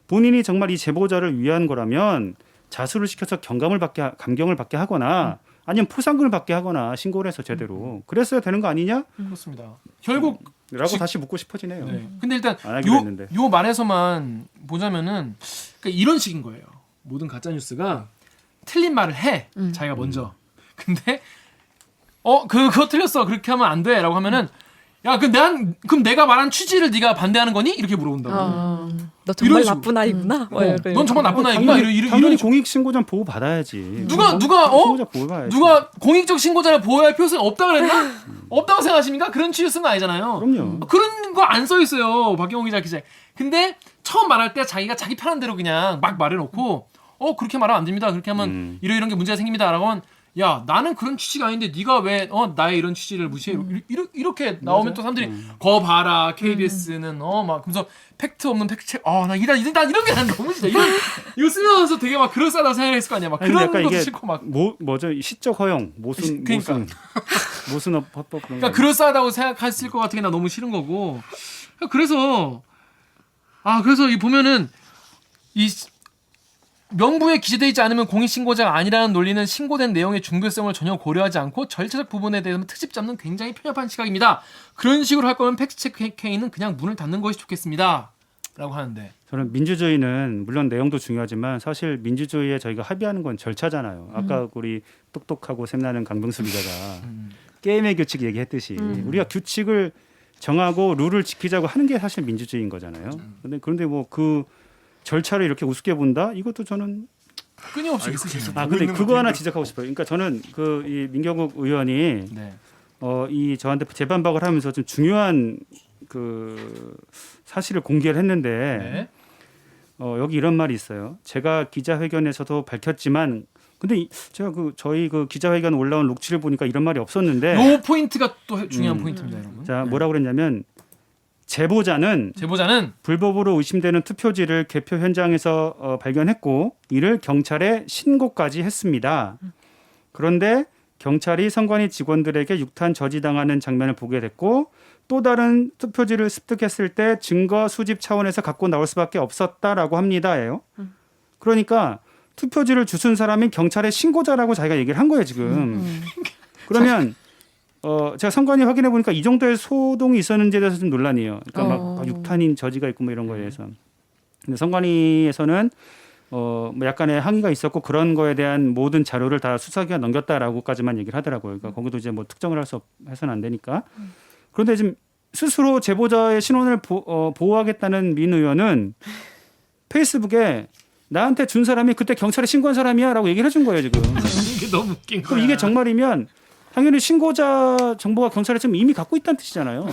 본인이 정말 이 제보자를 위한 거라면 자수를 시켜서 감경을 받게 하거나 아니면 포상금을 받게 하거나 신고를 해서 제대로 그랬어야 되는 거 아니냐? 그렇습니다. 결국 라고 다시 묻고 싶어지네요. 네. 근데 일단 안 하기로 했는데. 요 말에서만 보자면은 그러니까 이런 식인 거예요. 모든 가짜 뉴스가 틀린 말을 해. 자기가 먼저. 근데 그거 틀렸어. 그렇게 하면 안 돼라고 하면은 야, 그럼 내가 말한 취지를 네가 반대하는 거니? 이렇게 물어본다고. 너 정말 이런 식으로. 나쁜 아이구나. 넌 정말 나쁜 아이구나. 당연히 공익신고자 보호 받아야지. 누가 신고자 보호 받아야지. 누가 공익적 신고자를 보호할 필요성이 없다 그랬나? 없다고 생각하십니까? 그런 취지 쓴 거 아니잖아요. 그럼요. 그런 거 안 써 있어요. 박경호 기자. 근데 처음 말할 때 자기가 자기 편한 대로 그냥 막 말해놓고 그렇게 말하면 안 됩니다. 그렇게 하면 이런 게 문제가 생깁니다라고 하면 야 나는 그런 취지가 아닌데 네가 왜 나의 이런 취지를 무시해? 이렇게 나오면 또 사람들이 거 봐라 KBS는 막 그러면서 팩트 없는 팩트책 나 이런 게 난 너무 싫다. 이거 쓰면서 되게 막 그럴싸하다 생각했을 거 아니야. 막 그런 것도 이게 싫고 막 뭐죠 시적 허용 모순 합법 그런 그러니까 그럴싸하다고 생각했을 것 같은 게 나 너무 싫은 거고. 그래서 이 보면은 이 명부에 기재되어 있지 않으면 공익신고자가 아니라는 논리는 신고된 내용의 중대성을 전혀 고려하지 않고 절차적 부분에 대해서는 트집 잡는 굉장히 편협한 시각입니다. 그런 식으로 할 거면 팩트체크 캠페인은 그냥 문을 닫는 것이 좋겠습니다. 라고 하는데 저는 민주주의는 물론 내용도 중요하지만 사실 민주주의에 저희가 합의하는 건 절차잖아요. 아까 우리 똑똑하고 샘나는 강병수 기자가 게임의 규칙 얘기했듯이 우리가 규칙을 정하고 룰을 지키자고 하는 게 사실 민주주의인 거잖아요. 그런데 뭐 그 절차를 이렇게 우습게 본다? 이것도 저는 끊임없이 있으시네요. 근데 그거 하나 지적하고 싶어요. 그러니까 저는 이 민경욱 의원이 이 저한테 재반박을 하면서 좀 중요한 그 사실을 공개를 했는데 여기 이런 말이 있어요. 제가 기자회견에서도 밝혔지만 근데 제가 저희 기자회견 올라온 록치를 보니까 이런 말이 없었는데 요 포인트가 또 중요한 포인트입니다, 여러분. 자, 뭐라고 그랬냐면 제보자는 불법으로 의심되는 투표지를 개표 현장에서 발견했고 이를 경찰에 신고까지 했습니다. 그런데 경찰이 선관위 직원들에게 육탄 저지당하는 장면을 보게 됐고 또 다른 투표지를 습득했을 때 증거 수집 차원에서 갖고 나올 수밖에 없었다라고 합니다예요. 그러니까 투표지를 주순 사람이 경찰의 신고자라고 자기가 얘기를 한 거예요 지금. 그러면 제가 선관위 확인해 보니까 이 정도의 소동이 있었는지에 대해서 좀 논란이에요. 그러니까 막 육탄인 저지가 있고 뭐 이런 거에 대해서. 근데 선관위에서는 뭐 약간의 항의가 있었고 그런 거에 대한 모든 자료를 다 수사기관 넘겼다라고까지만 얘기를 하더라고요. 그러니까 거기도 이제 뭐 특정을 해서는 안 되니까. 그런데 지금 스스로 제보자의 신원을 보호하겠다는 민 의원은 페이스북에 나한테 준 사람이 그때 경찰에 신고한 사람이야라고 얘기를 해준 거예요 지금. 이게 너무 웃긴 거야. 그럼 이게 정말이면 당연히 신고자 정보가 경찰에 지금 이미 갖고 있다는 뜻이잖아요.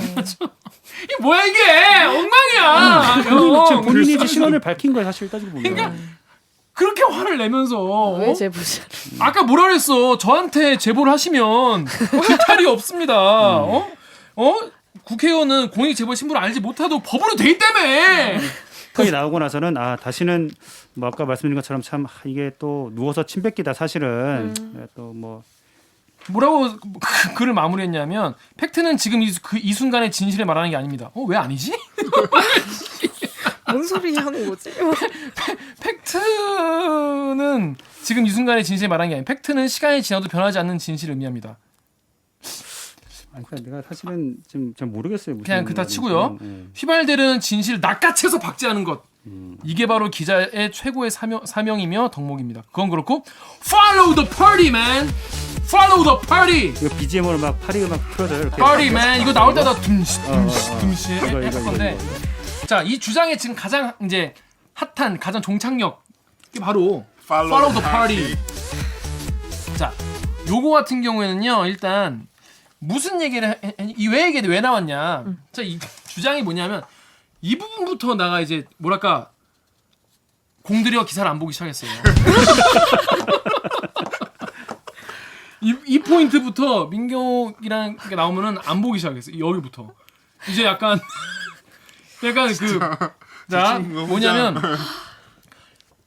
이게 뭐야 이게 엉망이야. 본인이 이제 신원을 밝힌 거예요 사실 따지고 보면. 그러니까 그렇게 화를 내면서 왜 제보자? 아까 뭐라 그랬어? 저한테 제보를 하시면 기탈이 없습니다. 국회의원은 공익 제보 신분을 알지 못하도 법으로 돼 있다며. 거기 나오고 나서는 다시는 뭐 아까 말씀드린 것처럼 참 이게 또 누워서 침 뱉기다 사실은 또 뭐 뭐라고 글을 마무리했냐면 팩트는 지금 이 순간의 진실을 말하는 게 아닙니다. 왜 아니지? 뭔 소리 하는 거지? 팩트는 지금 이 순간의 진실을 말하는 게 아니에요. 팩트는 시간이 지나도 변하지 않는 진실을 의미합니다. 그러니까 내가 사실은 지금 잘 모르겠어요. 그냥 그다 치고요. 휘발되는 진실을 낚아채서 박제하는 것. 이게 바로 기자의 최고의 사명이며 덕목입니다. 그건 그렇고 Follow the party, man. Follow the party. 이거 BGM으로 막 파리 음악 틀어줘요. 이렇게. Party, man. 이거 나올 때다 둠시 이거. 했을 건데. 자, 이 주장의 지금 가장 이제 핫한 가장 종착역 이게 바로 Follow the party. 자, 요거 같은 경우에는요. 일단 무슨 얘기를 왜 얘기 왜 나왔냐? 자, 이 주장이 뭐냐면 이 부분부터 나가 이제 뭐랄까 공들여 기사를 안 보기 시작했어요. 이 포인트부터 민경이랑 게 나오면은 안 보기 시작했어요. 여기부터 이제 약간 자 뭐냐면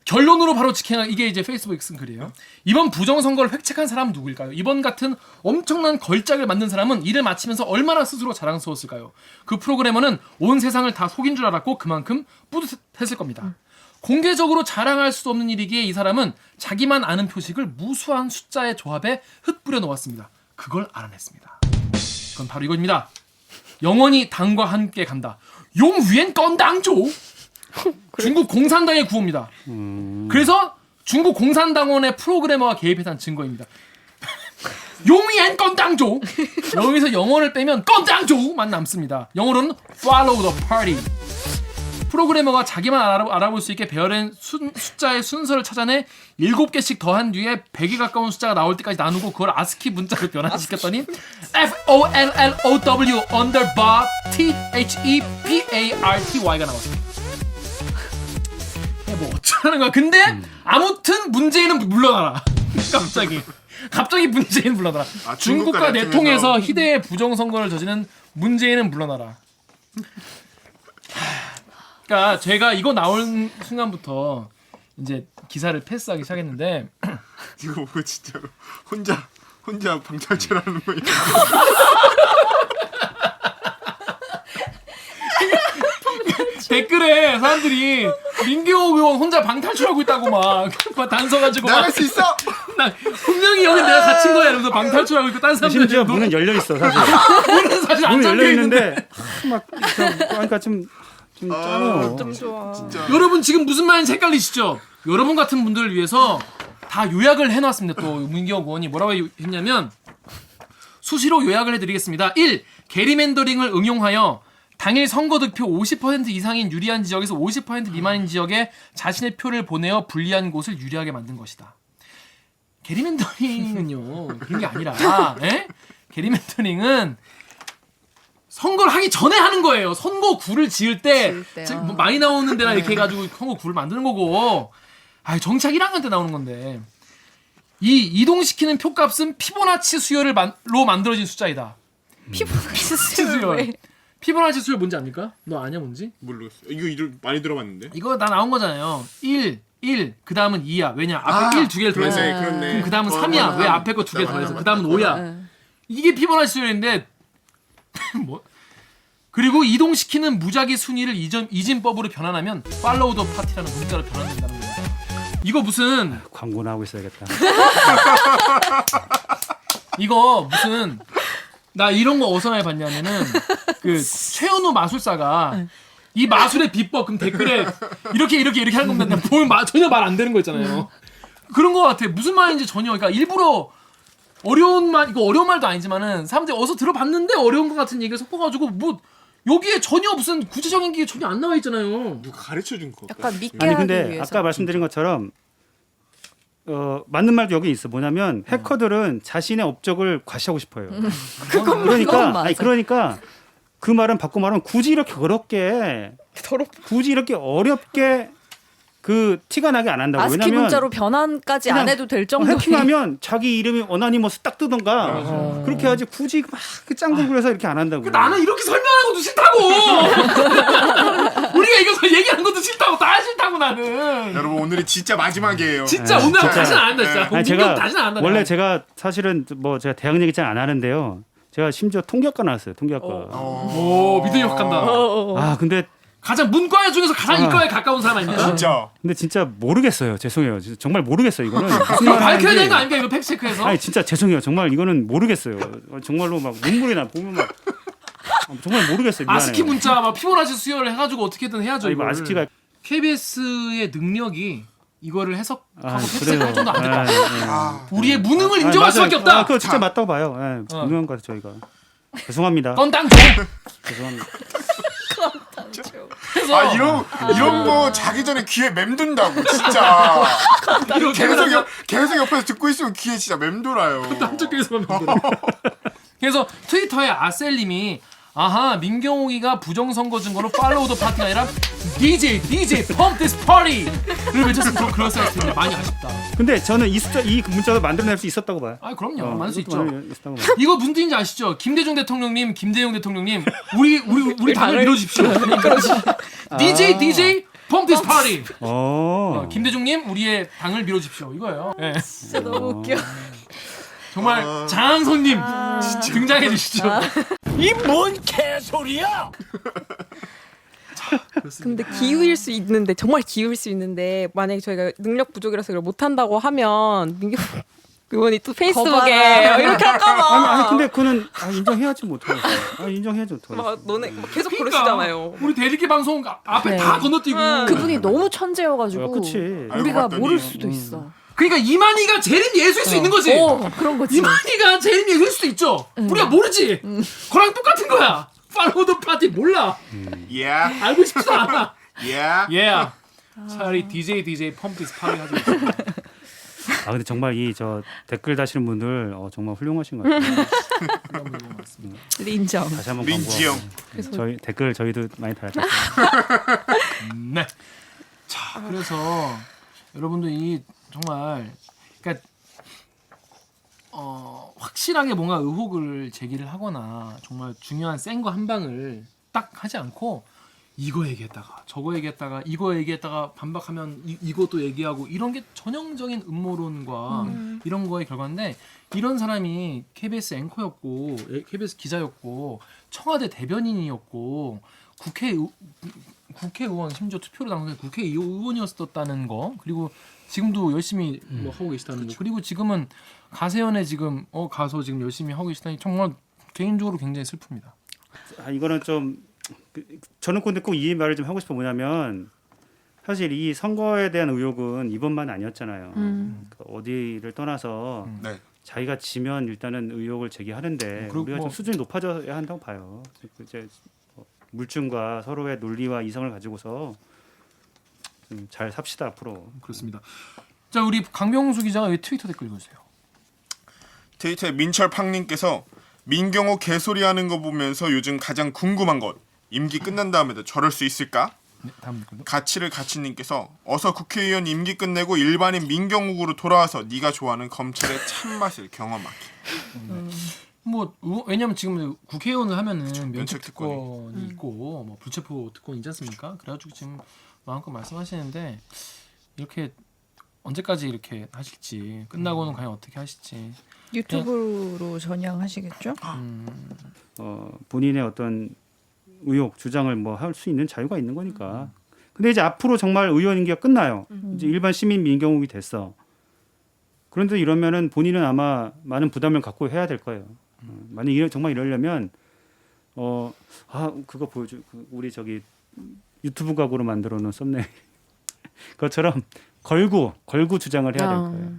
결론으로 바로 직행한 이게 이제 페이스북에 쓴 글이에요. 이번 부정선거를 획책한 사람은 누구일까요? 이번 같은 엄청난 걸작을 만든 사람은 일을 마치면서 얼마나 스스로 자랑스러웠을까요? 그 프로그래머는 온 세상을 다 속인 줄 알았고 그만큼 뿌듯했을 겁니다. 공개적으로 자랑할 수 없는 일이기에 이 사람은 자기만 아는 표식을 무수한 숫자의 조합에 흩뿌려 놓았습니다. 그걸 알아냈습니다. 그건 바로 이겁니다. 영원히 당과 함께 간다. 용 위엔 건당조. 중국 공산당의 구호입니다. 그래서 중국 공산당원의 프로그래머가 개입했다는 증거입니다. 용위엔 건당조. 여기서 영어를 빼면 건당조만 남습니다. 영어로는 follow the party. 프로그래머가 자기만 알아볼 수 있게 배열된 숫자의 순서를 찾아내 7개씩 더한 뒤에 100에 가까운 숫자가 나올 때까지 나누고 그걸 아스키 문자로 변환시켰더니 FOLLOW underbar THEPARTY가 나왔습니다. 뭐 어쩌라는 거야. 근데 아무튼 문재인은 물러나라. 갑자기 문재인 물러나라. 중국과 내통해서 희대의 부정선거를 저지른 문재인은 물러나라. 그러니까 제가 이거 나온 순간부터 이제 기사를 패스하기 시작했는데 이거 보고 진짜로 혼자 방탈출하는 거예요. 댓글에 사람들이 민경욱 의원 혼자 방탈출하고 있다고 막 단서가지고 나갈 수 있어. 나 분명히 여기 내가 갇힌 거야 이러면서 방탈출하고 있고 다른 사람들 심지어 문은 열려 있어 사실. 문은 사실 안 문은 열려 잠겨 있는데 있는데 막 그러니까 좀 짜요. 좀 좋아. 진짜. 여러분 지금 무슨 말인지 헷갈리시죠? 여러분 같은 분들을 위해서 다 요약을 해놨습니다. 또 민경욱 의원이 뭐라고 했냐면 수시로 요약을 해드리겠습니다. 1. 게리맨더링을 응용하여 당일 선거 득표 50% 이상인 유리한 지역에서 50% 미만인 지역에 자신의 표를 보내어 불리한 곳을 유리하게 만든 것이다. 게리맨더링은요 그런 게 아니라 게리맨더링은 선거를 하기 전에 하는 거예요. 선거구를 지을 때 뭐 많이 나오는 데나 이렇게 해가지고 선거구를 만드는 거고 정치학 1학년 때 나오는 건데 이 이동시키는 표값은 피보나치 수열로 만들어진 숫자이다. 피부나치 수열. 피보나치 수열 뭔지 압니까? 너 아냐 뭔지? 모르겠어. 이거 이름 많이 들어봤는데. 이거 다 나온 거잖아요. 1, 그 다음은 2야. 왜냐? 앞에 1 두 개를 더해서. 그렇네. 그럼 그 다음은 3이야. 왜 앞에 거 두 개 더해서. 그 다음은 5야. 이게 피보나치 수열인데 뭐 그리고 이동시키는 무작위 순위를 이진법으로 변환하면 팔로우 더 파티라는 문자로 변환된다는 겁니다. 이거 무슨 광고나 하고 있어야겠다. 이거 무슨 나 이런 거 어디서 많이 봤냐면은 그 최현우 마술사가 이 마술의 비법 그럼 댓글에 이렇게 하는 겁니다. 보면 전혀 말 안 되는 거 있잖아요. 그런 거 같아. 무슨 말인지 전혀 그러니까 일부러 어려운 말도 아니지만은 사람들이 어디서 들어봤는데 어려운 것 같은 얘기를 섞어가지고 뭐 여기에 전혀 무슨 구체적인 게 전혀 안 나와 있잖아요. 누가 가르쳐 준 거. 약간 믿게 아니 하기 근데 위해서. 아까 말씀드린 것처럼 맞는 말도 여기 있어. 뭐냐면 해커들은 자신의 업적을 과시하고 싶어요. 그건 그러니까 맞아. 그러니까 그 말은 바꿔 말하면 굳이 이렇게 어렵게 그 티가 나게 안 한다고. 아스키 왜냐면 문자로 변환까지 안 그냥 해도 될 정도의 해킹하면 자기 이름이 어나니머스 딱 뜨던가 그렇게 하지 굳이 막 짱구그려서 이렇게 안 한다고. 나는 이렇게 설명하는 것도 싫다고. 우리가 이거 얘기하는 것도 싫다고. 다 싫다고 나는. 여러분 오늘이 진짜 마지막이에요. 진짜 오늘 다시는 안 한다 진짜. 아니, 민경 다시는 안 한다. 원래 제가 사실은 뭐 제가 대학 얘기 잘 안 하는데요. 제가 심지어 통계학과 나왔어요. 통계학과. 오 믿음이 확 간다. 아 근데 가장 문과 중에서 가장 이과에 가까운 사람 아닙니까? 진짜. 근데 진짜 모르겠어요. 죄송해요. 정말 모르겠어요. 이거는 무슨 이거 말 밝혀야 되는 거 하는지. 아닙니까? 이거 팩트 체크해서. 아니 진짜 죄송해요. 정말 이거는 모르겠어요. 정말로 막 눈물이 나 보면 막 정말 모르겠어요. 미안해요. 아스키 문자 막 피보나치 수열을 해가지고 어떻게든 해야죠. 아, 이거 이걸. 아스키가 KBS의 능력이 이거를 해석하고 팩트 그래요. 체크할 정도 안 됐다. 아, 우리의 무능을 인정할 맞아요. 수밖에 없다. 그거 진짜 맞다고 봐요. 분명한 것 같아요. 저희가 죄송합니다. 건당 줘. 죄송합니다. 그래서 아 이런 거 자기 전에 귀에 맴돈다고 진짜. 계속 옆에서 듣고 있으면 귀에 진짜 맴돌아요. 한쪽에서만 만들어. 그래서 트위터에 아셀님이 아하 민경욱이가 부정선거 증거로 팔로우 더 파티가 아니라 DJ Pump This Party를 외쳤으면 좀 그럴싸할 텐데 많이 아쉽다. 근데 저는 이 문자도 만들어낼 수 있었다고 봐요. 아 그럼요. 만들 수 있죠. 있었다고 봐요. 이거 무슨 뜻인지 아시죠? 김대중 대통령님, 김대중 대통령님, 우리 당을 밀어주십시오. DJ Pump This Party. 김대중님, 우리의 당을 밀어주십시오. 이거예요. 네. 진짜 너무 웃겨. 정말 장손님 등장해 주시죠. 이 뭔 개소리야! 근데 기우일 수 있는데 정말 기우일 수 있는데 만약에 저희가 능력 부족이라서 이걸 못한다고 하면 민경 의원이 또 페이스북에 거봐라. 이렇게 할까봐. 아니 근데 그거는 인정해야지 못하겠어. 인정해야지 못하겠어. 막 너네 막 계속 그러니까 그러시잖아요. 우리 대리기 방송 앞에 네. 다 건너뛰고. 그분이 너무 천재여가지고 야, 그치. 우리가 알고 모를 봤더니. 수도 있어. 그러니까 이만희가 재림 예수일 수 있는 거지. 그런 거지. 이만희가 재림 예수일 수도 있죠. 우리가 모르지. 그랑 똑같은 거야. 팔로우 더 파티 몰라. 예. 알고 싶지도 않아. 예. Yeah. 차라리 DJ Pump This Party 하지 마세요. 근데 정말 이 저 댓글 다시는 분들 정말 훌륭하신 것 같아요. 인정. 다시 한번 민지영. 광고. 저희 댓글 저희도 많이 달았어요. 네. 자, 그래서 여러분들 이 정말 그러니까 확실하게 뭔가 의혹을 제기를 하거나 정말 중요한 센 거 한 방을 딱 하지 않고 이거 얘기했다가 저거 얘기했다가 이거 얘기했다가 반박하면 이것도 얘기하고 이런 게 전형적인 음모론과 이런 거의 결과인데 이런 사람이 KBS 앵커였고 KBS 기자였고 청와대 대변인이었고 국회의원 심지어 투표로 당선된 국회의원이었었다는 거 그리고 지금도 열심히 뭐 하고 계시다는 거 그리고 지금은 가세연에 지금 가서 지금 열심히 하고 계시다니 정말 개인적으로 굉장히 슬픕니다. 이거는 좀 저는 근데 꼭 이 말을 좀 하고 싶은 뭐냐면 사실 이 선거에 대한 의혹은 이번만 아니었잖아요. 그러니까 어디를 떠나서 네. 자기가 지면 일단은 의혹을 제기하는데 그리고 우리가 뭐- 좀 수준이 높아져야 한다고 봐요. 이제 물증과 서로의 논리와 이성을 가지고서 좀 잘 삽시다 앞으로. 그렇습니다. 자 우리 강병수 기자가 왜 트위터 댓글 읽어주세요. 트위터에 민철팡님께서 민경호 개소리하는 거 보면서 요즘 가장 궁금한 것 임기 끝난 다음에도 저럴 수 있을까? 네, 다음 댓글도. 가치를 가치님께서 어서 국회의원 임기 끝내고 일반인 민경욱으로 돌아와서 네가 좋아하는 검찰의 참맛을 경험하기. 왜냐면 지금 국회의원을 하면은 면책 면책 특권이 있고 뭐 불체포 특권이 있지 않습니까? 그래가지고 지금 마음껏 말씀하시는데 이렇게 언제까지 이렇게 하실지 끝나고는 과연 어떻게 하실지. 유튜브로 전향하시겠죠? 본인의 어떤 의혹 주장을 뭐 할 수 있는 자유가 있는 거니까. 근데 이제 앞으로 정말 의원 임기가 끝나요. 이제 일반 시민 민경욱이 됐어. 그런데 이러면은 본인은 아마 많은 부담을 갖고 해야 될 거예요. 만약 정말 이러려면 그거 보여줘. 우리 저기 유튜브 각으로 만들어 놓은 썸네일 그것처럼 걸고 주장을 해야 될 거예요.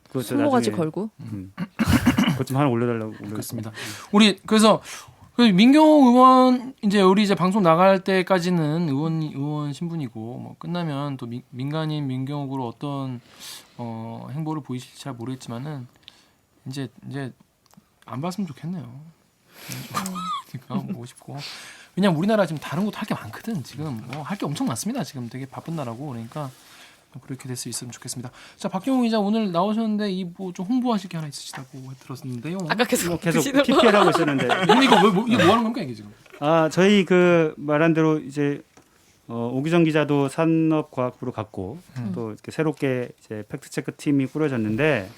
그것도 수모가지 나중에 걸고. 그것 좀 하나 올려달라고. 그렇습니다. 우리 그래서 민경호 의원 우리 이제 방송 나갈 때까지는 의원 신분이고 뭐 끝나면 또 민간인 민경욱으로 어떤 행보를 보이실지 잘 모르겠지만은 이제 안 봤으면 좋겠네요. 그러니까 보고 싶고 왜냐면 우리나라 지금 다른 것도 할 게 많거든. 지금 할 게 엄청 많습니다. 지금 되게 바쁜 나라고 그러니까. 그렇게 될 수 있으면 좋겠습니다. 자 박경호 기자 오늘 나오셨는데 이 뭐 좀 홍보하실 게 하나 있으시다고 들었는데요. 아까 계속 계속 PPL 하고 있었는데. 근데 이거 뭐 하는 겁니까 이게 지금? 저희 그 말한 대로 이제 오규정 기자도 산업과학부로 갔고 또 이렇게 새롭게 이제 팩트체크 팀이 꾸려졌는데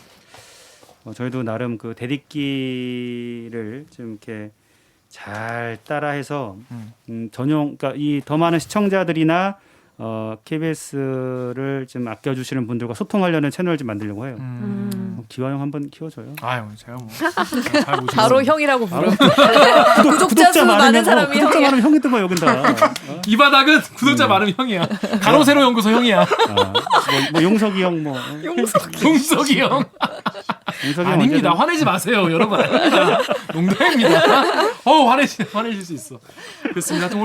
저희도 나름 그 대립기를 좀 이렇게 잘 따라해서 그러니까 이 더 많은 시청자들이나 KBS를 좀 아껴주시는 분들과 소통하려는 채널을 좀 만들려고 해요. 기화형 한번 키워줘요. 아유 제가 뭐 잘 모시고 바로 형이라고 불러. 구독자 수 많은 사람이 구독자 형이야. 많으면 형이더만 여긴다. 이 바닥은 구독자 많으면 형이야. 가로세로 연구소 형이야. 뭐 용석이 형 뭐. 용석이 형. 용석이 형 아닙니다. 언제든- 화내지 마세요, 여러분. 아닙니다. 농담입니다. 화내실 수 있어. 그렇습니다. 하여튼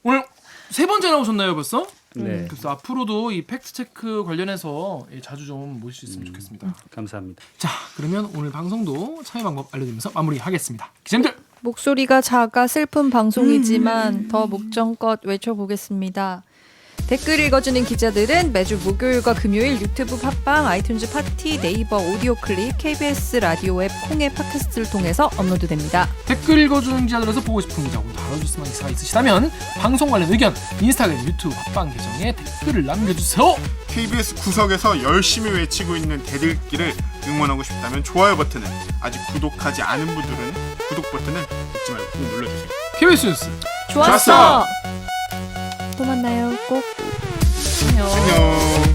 오늘 세 번째 나오셨나요, 벌써? 네. 그래서 앞으로도 이 팩트 체크 관련해서 자주 좀 모실 수 있으면 좋겠습니다. 감사합니다. 자, 그러면 오늘 방송도 참여 방법 알려드리면서 마무리하겠습니다. 기자님들 목소리가 작아 슬픈 방송이지만 더 목청껏 외쳐보겠습니다. 댓글 읽어주는 기자들은 매주 목요일과 금요일 유튜브 팟빵, 아이튠즈 파티, 네이버 오디오 클립, KBS 라디오 앱, 콩의 팟캐스트를 통해서 업로드됩니다. 댓글 읽어주는 기자들에서 보고 싶은 기자 혹은 다뤄줄 만한 기사가 있으시다면 방송 관련 의견 인스타그램, 유튜브, 팟빵 계정에 댓글을 남겨주세요. KBS 구석에서 열심히 외치고 있는 대들기를 응원하고 싶다면 좋아요 버튼을, 아직 구독하지 않은 분들은 구독 버튼을 잊지 말고 꼭 눌러주세요. KBS 뉴스 좋았어! 또 만나요. 꼭. 안녕.